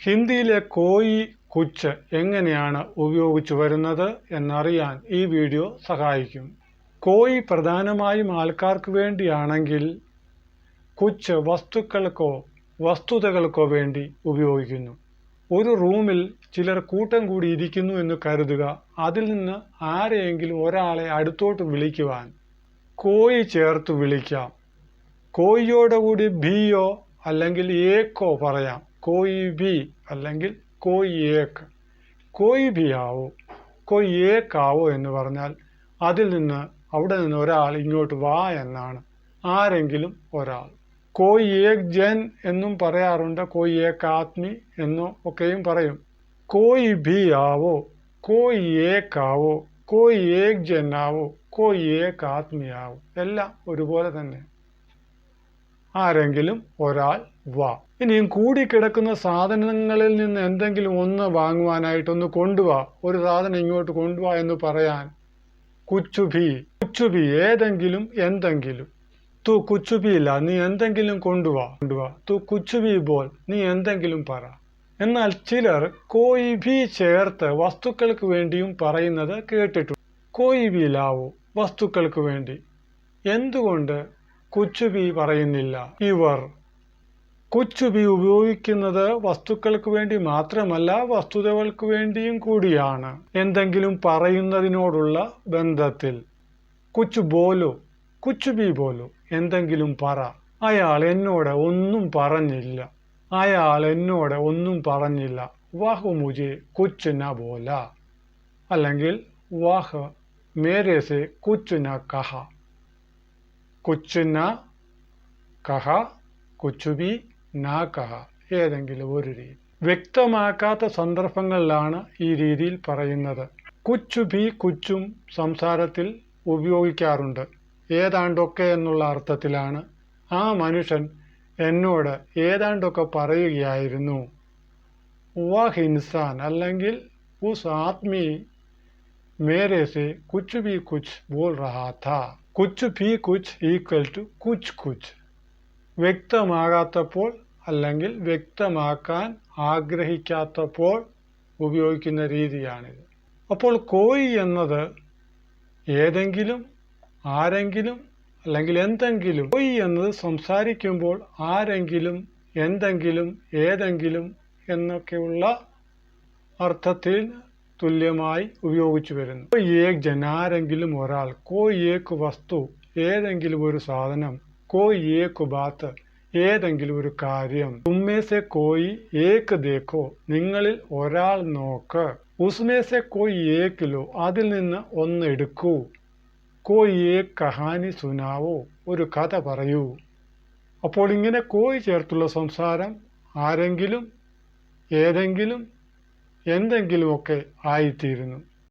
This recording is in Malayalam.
ഹിന്ദിയിലെ കോയി കുച്ച് എങ്ങനെയാണ് ഉപയോഗിച്ചു വരുന്നത് എന്നറിയാൻ ഈ വീഡിയോ സഹായിക്കും. കോയി പ്രധാനമായും ആൾക്കാർക്ക് വേണ്ടിയാണെങ്കിൽ കുച്ച് വസ്തുക്കൾക്കോ വസ്തുതകൾക്കോ വേണ്ടി ഉപയോഗിക്കുന്നു. ഒരു റൂമിൽ ചിലർ കൂട്ടം കൂടി ഇരിക്കുന്നു എന്ന് കരുതുക. അതിൽ നിന്ന് ആരെയെങ്കിലും ഒരാളെ അടുത്തോട്ട് വിളിക്കുവാൻ കോയി ചേർത്ത് വിളിക്കാം. കോയിയോടുകൂടി ബിയോ അല്ലെങ്കിൽ ഏക്കോ പറയാം. കോയി ബി അല്ലെങ്കിൽ കോയി ഏക്ക്. കോയി ബി ആവോ കോയി ഏക്കാവോ എന്ന് പറഞ്ഞാൽ അവിടെ നിന്ന് ഒരാൾ ഇങ്ങോട്ട് വാ എന്നാണ്. ആരെങ്കിലും ഒരാൾ. കോയി ഏക് ജൻ എന്നും പറയാറുണ്ട്. കോയി ഏക് ആത്മി എന്നോ ഒക്കെയും പറയും. കോയി ബി ആവോ കോയി ഏക്കാവോ കോയി ഏക് ജൻ ആവോ കോയി ഏക് ആത്മി ആവോ എല്ലാം ഒരുപോലെ തന്നെ. ആരെങ്കിലും ഒരാൾ വാ. ഇനിയും കൂടിക്കിടക്കുന്ന സാധനങ്ങളിൽ നിന്ന് എന്തെങ്കിലും ഒന്ന് വാങ്ങുവാനായിട്ടൊന്ന് കൊണ്ടുവാ. ഒരു സാധനം ഇങ്ങോട്ട് കൊണ്ടുവാ എന്ന് പറയാൻ കുച്ചുഭി. കുച്ചുഭി ഏതെങ്കിലും എന്തെങ്കിലും. തു കുച്ചുഭി ഇല്ല, നീ എന്തെങ്കിലും കൊണ്ടുവാ. തു കുച്ചുഭി ബോൾ, നീ എന്തെങ്കിലും പറ. എന്നാൽ ചിലർ കോയി ഭി ചേർത്ത് വസ്തുക്കൾക്ക് വേണ്ടിയും പറയുന്നത് കേട്ടിട്ടുണ്ട്. കോയി ഭി ലാവോ വസ്തുക്കൾക്ക് വേണ്ടി. എന്തുകൊണ്ട് കുച്ചുഭി പറയുന്നില്ല? ഇവർ കുച്ചുഭി ഉപയോഗിക്കുന്നത് വസ്തുക്കൾക്ക് വേണ്ടി മാത്രമല്ല, വസ്തുതകൾക്ക് വേണ്ടിയും കൂടിയാണ്. എന്തെങ്കിലും പറയുന്നതിനോടുള്ള ബന്ധത്തിൽ. കുച്ചു ബോലോ കുച്ചുഭി ബോലോ, എന്തെങ്കിലും പറ. അയാൾ എന്നോട് ഒന്നും പറഞ്ഞില്ല. വാഹ് മുझे കുച്ച് ന ബോല. അല്ലെങ്കിൽ വാഹ് മേരെ സെ കുച്ച് ന കഹ. കുച്ച് ന കഹ, കുച്ചുഭി നാ കഹ, ഏതെങ്കിലും ഒരു രീതി. വ്യക്തമാക്കാത്ത സന്ദർഭങ്ങളിലാണ് ഈ രീതിയിൽ പറയുന്നത്. കുച്ചുഭി കുച്ചും സംസാരത്തിൽ ഉപയോഗിക്കാറുണ്ട്. ഏതാണ്ടൊക്കെ എന്നുള്ള അർത്ഥത്തിലാണ്. ആ മനുഷ്യൻ എന്നോട് ഏതാണ്ടൊക്കെ പറയുകയായിരുന്നു. വഹ് ഇൻസാൻ അല്ലെങ്കിൽ ഉസ് ആദ്മി മേരെ സെ കുച്ച് ഭി കുച്ച് ball രഹാ Tha. Cooch Bhi Cooch equal to കുച്ച് കുച്ച്. വ്യക്തമാകാത്തപ്പോൾ അല്ലെങ്കിൽ വ്യക്തമാക്കാൻ ആഗ്രഹിക്കാത്തപ്പോൾ ഉപയോഗിക്കുന്ന രീതിയാണിത്. അപ്പോൾ കോയി എന്നത് ഏതെങ്കിലും, ആരെങ്കിലും അല്ലെങ്കിൽ എന്തെങ്കിലും. കോയി എന്നത് സംസാരിക്കുമ്പോൾ ആരെങ്കിലും, എന്തെങ്കിലും, ഏതെങ്കിലും എന്നൊക്കെയുള്ള അർത്ഥത്തിൽ തുല്യമായി ഉപയോഗിച്ചു വരുന്നു. കോയി ഏക് ജൻ, ആരെങ്കിലും ഒരാൾ. കോയി ഏക് വസ്തു, ഏതെങ്കിലും ഒരു സാധനം. കോയി ഏക് ബാത്ത്, ഏതെങ്കിലും ഒരു കാര്യം. തുമ്മേ സെ കോയി ഏക് ദേഖോ, നിങ്ങളിൽ ഒരാൾ നോക്ക്. ഉസ്മേ സെ കോയി ഏക് ലോ, അതിൽ നിന്ന് ഒന്ന് എടുക്കൂ. കോയി ഏക് കഹാനി സുനാവോ, ഒരു കഥ പറയൂ. അപ്പോൾ ഇങ്ങനെ കോയി ചേർത്തുള്ള സംസാരം ആരെങ്കിലും, ഏതെങ്കിലും, എന്തെങ്കിലുമൊക്കെ ആയിത്തീരുന്നു.